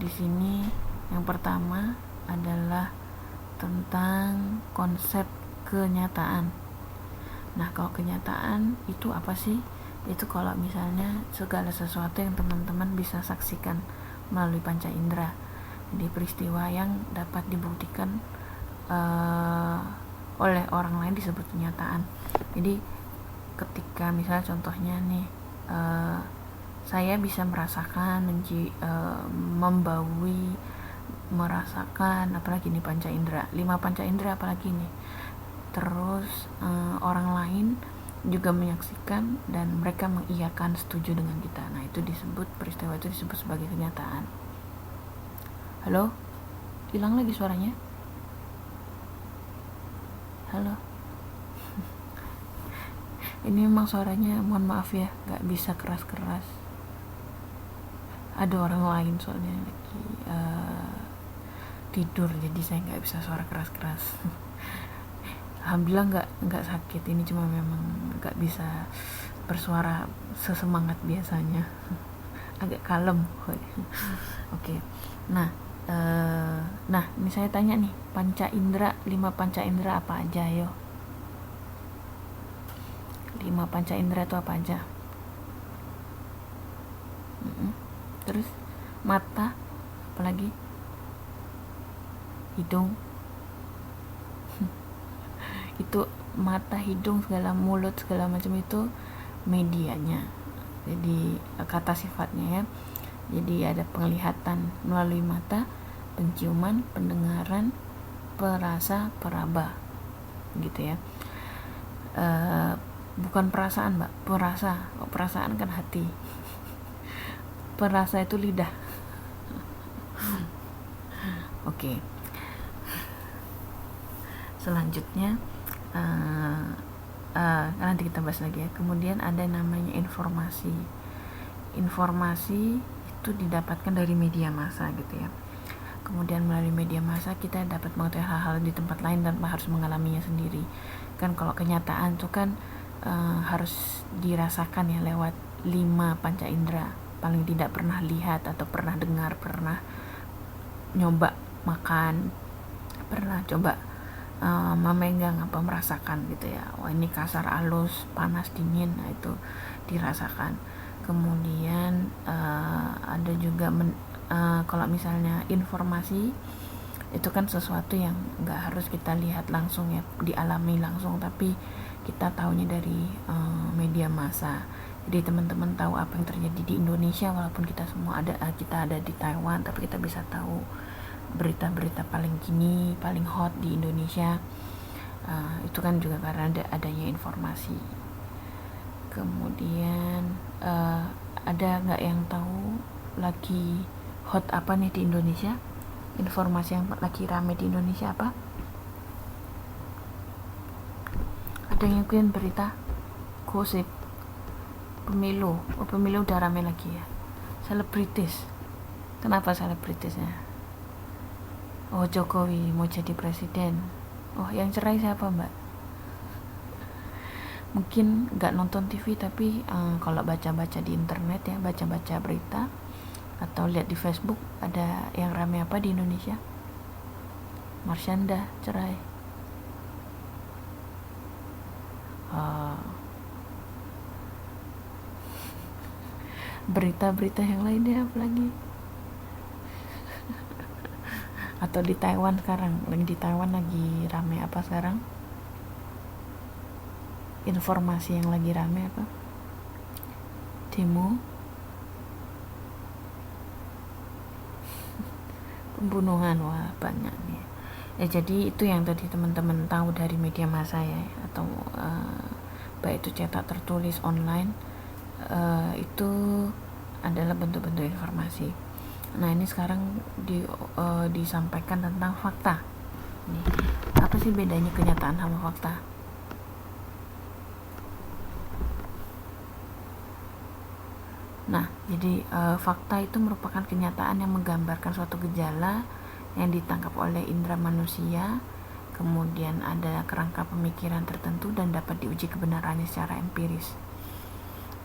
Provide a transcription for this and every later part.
di sini yang pertama adalah tentang konsep kenyataan. Nah, kalau kenyataan itu apa sih? Itu kalau misalnya segala sesuatu yang teman-teman bisa saksikan melalui panca indera. Jadi peristiwa yang dapat dibuktikan oleh orang lain disebut kenyataan. Jadi ketika misalnya contohnya nih, saya bisa merasakan, membaui, merasakan, apalagi nih panca indera, 5 panca indera apalagi nih. Terus orang lain juga menyaksikan dan mereka mengiyakan, setuju dengan kita. Nah, itu disebut, peristiwa itu disebut sebagai kenyataan. Halo? Hilang lagi suaranya? Halo? Ini memang suaranya, mohon maaf ya, gak bisa keras-keras. Ada orang lain soalnya lagi tidur, jadi saya gak bisa suara keras-keras. Alhamdulillah nggak sakit, ini cuma memang nggak bisa bersuara sesemangat biasanya. Agak kalem. Oke. Nah, ini saya tanya nih, panca indera, 5 panca indera apa aja, yo? 5 panca indera itu apa aja? Terus mata, apalagi? Hidung. Itu mata, hidung, segala, mulut, segala macam itu medianya. Jadi kata sifatnya ya. Jadi ada penglihatan melalui mata, penciuman, pendengaran, perasa, peraba, gitu ya. Bukan perasaan, Mbak, perasa. Perasaan kan hati. Perasa itu lidah. Oke. Selanjutnya nanti kita bahas lagi ya. Kemudian ada namanya informasi. Informasi itu didapatkan dari media massa gitu ya. Kemudian melalui media massa kita dapat mengetahui hal-hal di tempat lain tanpa harus mengalaminya sendiri. Kan kalau kenyataan itu kan harus dirasakan ya lewat 5 panca indera. Paling tidak pernah lihat atau pernah dengar, pernah nyoba makan, pernah coba memegang apa, merasakan gitu ya. Wah, ini kasar, halus, panas, dingin, nah itu dirasakan. Kemudian ada juga kalau misalnya informasi itu kan sesuatu yang nggak harus kita lihat langsung ya, dialami langsung, tapi kita tahunya dari media massa. Jadi teman-teman tahu apa yang terjadi di Indonesia, walaupun kita ada di Taiwan, tapi kita bisa tahu berita-berita paling kini, paling hot di Indonesia. Itu kan juga karena adanya informasi. Kemudian ada nggak yang tahu lagi hot apa nih di Indonesia? Informasi yang lagi rame di Indonesia apa? Ada yang ngikutin berita? Gosip, pemilu udah rame lagi ya. Selebritis, kenapa selebritisnya? Oh, Jokowi mau jadi presiden. Oh, yang cerai siapa, Mbak? Mungkin nggak nonton TV, tapi kalau baca-baca di internet ya, baca-baca berita atau lihat di Facebook, ada yang rame apa di Indonesia? Marsyanda cerai. Berita-berita yang lainnya apa lagi? Atau di Taiwan sekarang, di Taiwan lagi rame apa sekarang? Informasi yang lagi rame apa? Demo, pembunuhan, wah banyak nih ya. Jadi itu yang tadi teman-teman tahu dari media massa ya, atau baik itu cetak, tertulis, online, itu adalah bentuk-bentuk informasi. Nah, ini sekarang disampaikan tentang fakta. Nih, apa sih bedanya kenyataan sama fakta? Nah, jadi fakta itu merupakan kenyataan yang menggambarkan suatu gejala yang ditangkap oleh indera manusia, kemudian ada kerangka pemikiran tertentu dan dapat diuji kebenarannya secara empiris.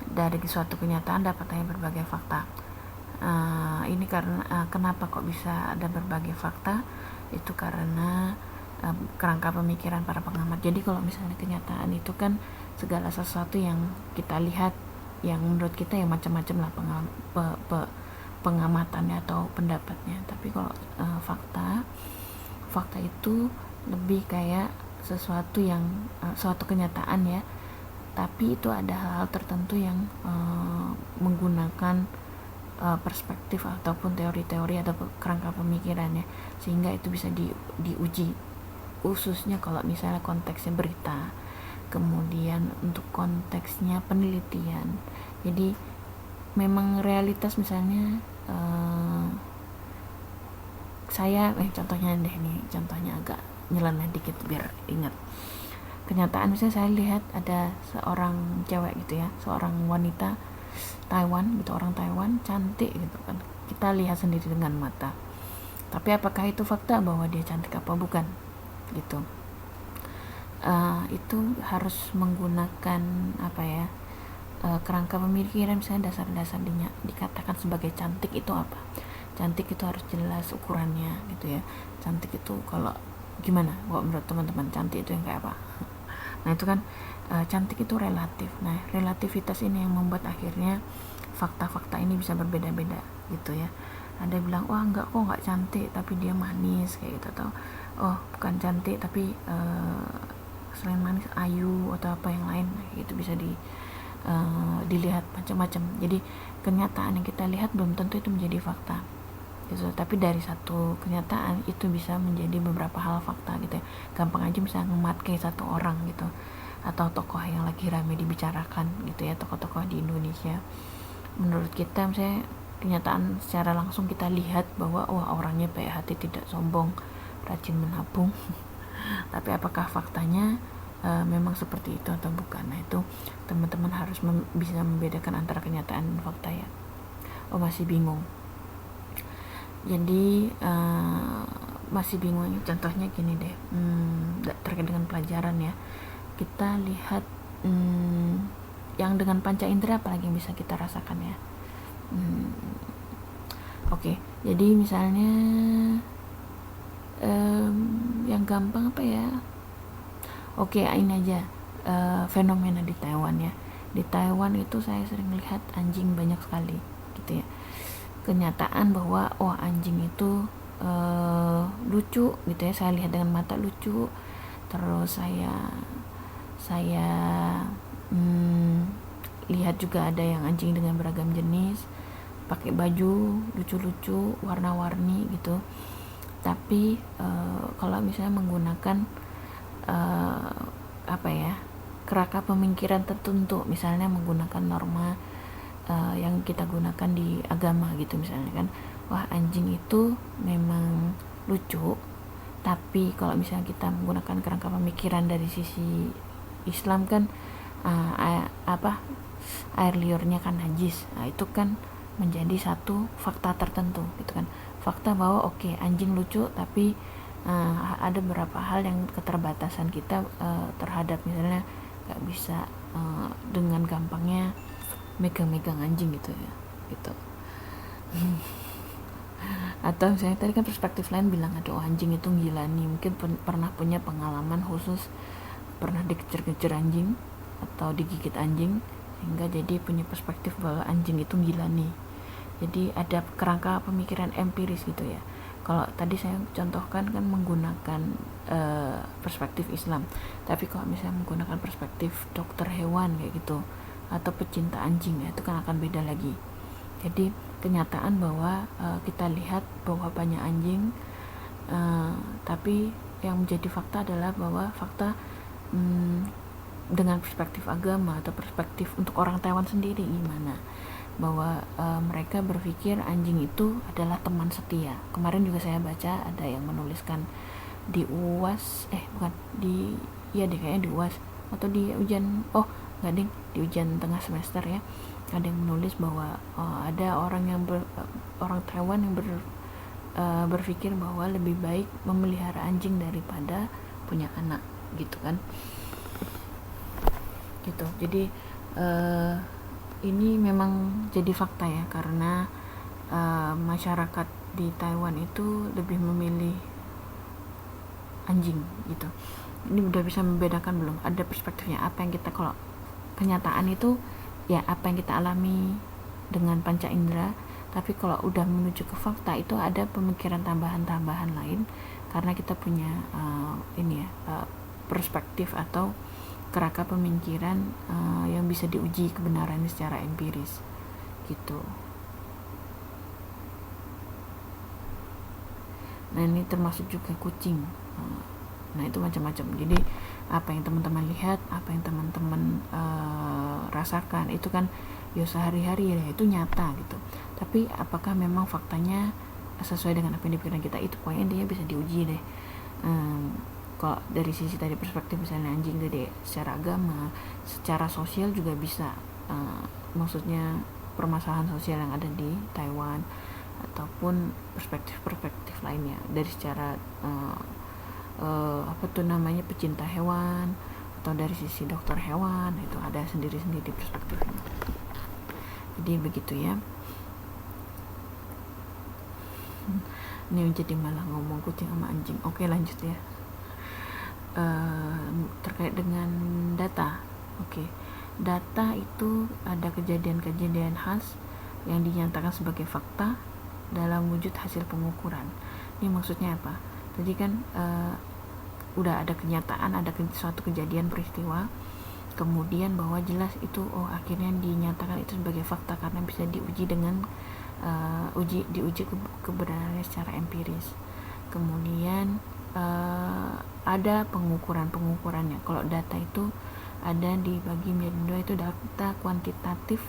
Dari suatu kenyataan dapat ada berbagai fakta. Ini karena kenapa kok bisa ada berbagai fakta, itu karena kerangka pemikiran para pengamat. Jadi kalau misalnya kenyataan itu kan segala sesuatu yang kita lihat yang menurut kita ya macam-macam lah pengamatannya atau pendapatnya. Tapi kalau fakta itu lebih kayak sesuatu yang suatu kenyataan ya, tapi itu ada hal-hal tertentu yang menggunakan perspektif ataupun teori-teori atau kerangka pemikirannya, sehingga itu bisa diuji, khususnya kalau misalnya konteksnya berita, kemudian untuk konteksnya penelitian. Jadi memang realitas, misalnya contohnya deh nih, contohnya agak nyeleneh dikit biar ingat. Kenyataan, misalnya saya lihat ada seorang cewek gitu ya, seorang wanita Taiwan gitu, orang Taiwan cantik gitu kan, kita lihat sendiri dengan mata. Tapi apakah itu fakta bahwa dia cantik apa bukan gitu? Itu harus menggunakan kerangka pemikiran. Misalnya dasar-dasar dikatakan sebagai cantik itu apa? Cantik itu harus jelas ukurannya gitu ya. Cantik itu kalau gimana? Menurut teman-teman cantik itu yang kayak apa? Nah itu kan cantik itu relatif. Nah relativitas ini yang membuat akhirnya fakta-fakta ini bisa berbeda-beda gitu ya. Ada yang bilang wah enggak, kok enggak cantik tapi dia manis kayak gitu, atau oh bukan cantik tapi selain manis ayu atau apa yang lain gitu, bisa dilihat macam-macam. Jadi kenyataan yang kita lihat belum tentu itu menjadi fakta gitu, tapi dari satu kenyataan itu bisa menjadi beberapa hal fakta gitu ya. Gampang aja misalnya ngematkai satu orang gitu, atau tokoh yang lagi rame dibicarakan gitu ya, tokoh-tokoh di Indonesia. Menurut kita misalnya kenyataan secara langsung kita lihat bahwa wah orangnya baik hati, tidak sombong, rajin menabung tapi apakah faktanya memang seperti itu atau bukan? Nah itu teman-teman harus bisa membedakan antara kenyataan dan fakta ya. Oh masih bingung? Jadi masih bingung, contohnya gini deh, terkait dengan pelajaran ya, kita lihat yang dengan panca indera apalagi yang bisa kita rasakan ya. Oke, jadi misalnya yang gampang apa ya? Oke, ini aja fenomena di Taiwan ya. Di Taiwan itu saya sering lihat anjing banyak sekali gitu ya. Kenyataan bahwa anjing itu lucu gitu ya, saya lihat dengan mata lucu. Terus saya lihat juga ada yang anjing dengan beragam jenis, pakai baju lucu-lucu, warna-warni gitu. Tapi kalau misalnya menggunakan kerangka pemikiran tertentu, misalnya menggunakan norma yang kita gunakan di agama gitu, misalnya kan, wah anjing itu memang lucu, tapi kalau misalnya kita menggunakan kerangka pemikiran dari sisi Islam kan air liurnya kan najis. Nah itu kan menjadi satu fakta tertentu gitu kan, fakta bahwa anjing lucu, tapi ada beberapa hal yang keterbatasan kita terhadap, misalnya gak bisa dengan gampangnya megang-megang anjing gitu ya gitu. Atau misalnya tadi kan perspektif lain bilang ada anjing itu gila nih, mungkin pernah punya pengalaman khusus, pernah dikejar-kejar anjing atau digigit anjing, sehingga jadi punya perspektif bahwa anjing itu gila nih. Jadi ada kerangka pemikiran empiris gitu ya. Kalau tadi saya contohkan kan menggunakan perspektif Islam, tapi kalau misalnya menggunakan perspektif dokter hewan kayak gitu, atau pecinta anjing ya, itu kan akan beda lagi. Jadi kenyataan bahwa kita lihat bahwa banyak anjing, tapi yang menjadi fakta adalah bahwa fakta dengan perspektif agama atau perspektif untuk orang Taiwan sendiri gimana, bahwa mereka berpikir anjing itu adalah teman setia. Kemarin juga saya baca ada yang menuliskan di UAS, kayaknya di UAS atau di ujian, di ujian tengah semester ya, ada yang menulis bahwa ada orang Taiwan yang berpikir bahwa lebih baik memelihara anjing daripada punya anak gitu kan gitu. Jadi ini memang jadi fakta ya, karena masyarakat di Taiwan itu lebih memilih anjing gitu. Ini udah bisa membedakan belum? Ada perspektifnya apa yang kita, kalau kenyataan itu ya apa yang kita alami dengan panca indera, tapi kalau udah menuju ke fakta itu ada pemikiran tambahan-tambahan lain karena kita punya perspektif atau kerangka pemikiran yang bisa diuji kebenarannya secara empiris gitu. Nah ini termasuk juga kucing. Nah itu macam-macam. Jadi apa yang teman-teman lihat, apa yang teman-teman rasakan itu kan ya sehari-hari ya, itu nyata gitu. Tapi apakah memang faktanya sesuai dengan apa yang dipikirkan kita, itu pokoknya intinya bisa diuji deh. Kalau dari sisi tadi perspektif misalnya anjing tadi secara agama, secara sosial juga bisa, maksudnya permasalahan sosial yang ada di Taiwan ataupun perspektif-perspektif lainnya dari secara pecinta hewan atau dari sisi dokter hewan, itu ada sendiri-sendiri perspektifnya. Jadi begitu ya. Ini jadi malah ngomong kucing sama anjing. Oke, lanjut ya. Terkait dengan data. Oke. Data itu ada kejadian-kejadian khas yang dinyatakan sebagai fakta dalam wujud hasil pengukuran. Ini maksudnya apa? Tadi kan udah ada kenyataan, ada suatu kejadian peristiwa, kemudian bahwa jelas itu akhirnya dinyatakan itu sebagai fakta karena bisa diuji dengan diuji kebenarannya secara empiris. Kemudian ada pengukurannya. Kalau data itu ada dibagi menjadi dua, itu data kuantitatif,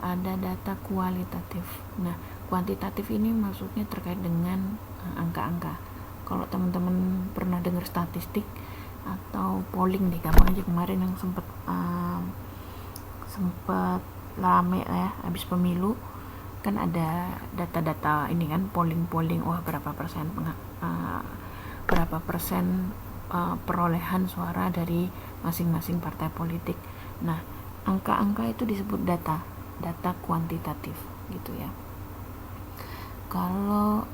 ada data kualitatif. Nah, kuantitatif ini maksudnya terkait dengan angka-angka. Kalau teman-teman pernah dengar statistik atau polling deh, gampang aja, kemarin yang sempat rame ya habis pemilu kan ada data-data ini kan, polling berapa persen perolehan suara dari masing-masing partai politik. Nah, angka-angka itu disebut data kuantitatif gitu ya. Kalau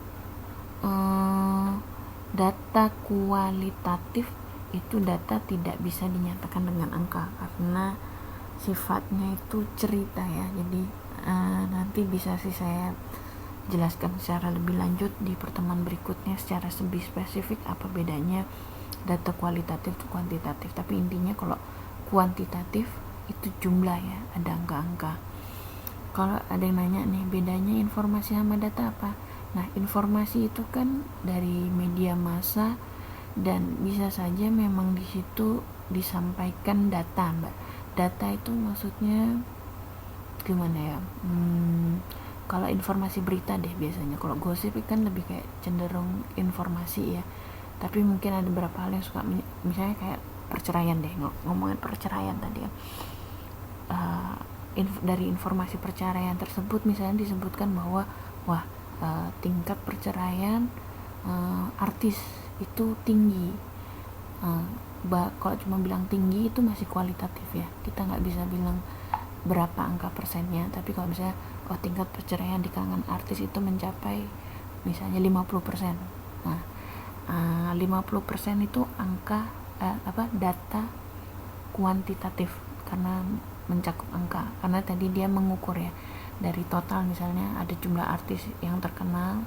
data kualitatif itu data tidak bisa dinyatakan dengan angka karena sifatnya itu cerita ya. Jadi nanti bisa sih saya jelaskan secara lebih lanjut di pertemuan berikutnya secara lebih spesifik apa bedanya data kualitatif dan kuantitatif. Tapi intinya kalau kuantitatif itu jumlah ya, ada angka-angka. Kalau ada yang nanya nih, bedanya informasi sama data apa? Nah, informasi itu kan dari media massa dan bisa saja memang di situ disampaikan data, Mbak. Data itu maksudnya gimana ya? Kalau informasi berita deh biasanya. Kalau gosip kan lebih kayak cenderung informasi ya. Tapi mungkin ada beberapa hal yang suka, misalnya kayak perceraian deh, ngomongin perceraian tadi ya. Dari informasi perceraian tersebut misalnya disebutkan bahwa tingkat perceraian artis itu tinggi. Kalau cuma bilang tinggi itu masih kualitatif ya, kita nggak bisa bilang berapa angka persennya. Tapi kalau misalnya tingkat perceraian di kalangan artis itu mencapai misalnya 50%. Nah, 50% itu angka data kuantitatif karena mencakup angka, karena tadi dia mengukur ya dari total, misalnya ada jumlah artis yang terkenal,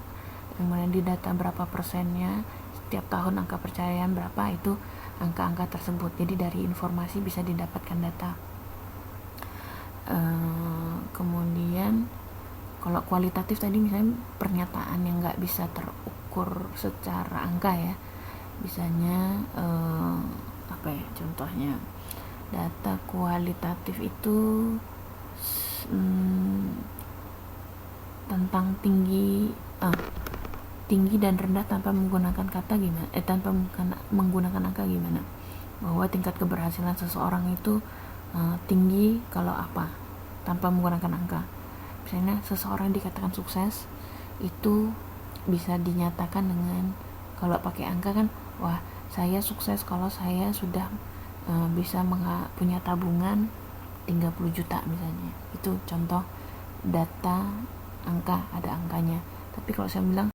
kemudian di data berapa persennya setiap tahun, angka perceraian berapa, itu angka-angka tersebut. Jadi dari informasi bisa didapatkan data. Kemudian kalau kualitatif tadi misalnya pernyataan yang nggak bisa terukur secara angka ya, misalnya contohnya data kualitatif itu tentang tinggi dan rendah tanpa menggunakan kata gimana? Tanpa menggunakan angka gimana? Bahwa tingkat keberhasilan seseorang itu tinggi kalau apa? Tanpa menggunakan angka. Misalnya seseorang dikatakan sukses itu bisa dinyatakan dengan, kalau pakai angka kan, wah saya sukses kalau saya sudah bisa punya tabungan 30 juta misalnya. Itu contoh data angka, ada angkanya. Tapi kalau saya bilang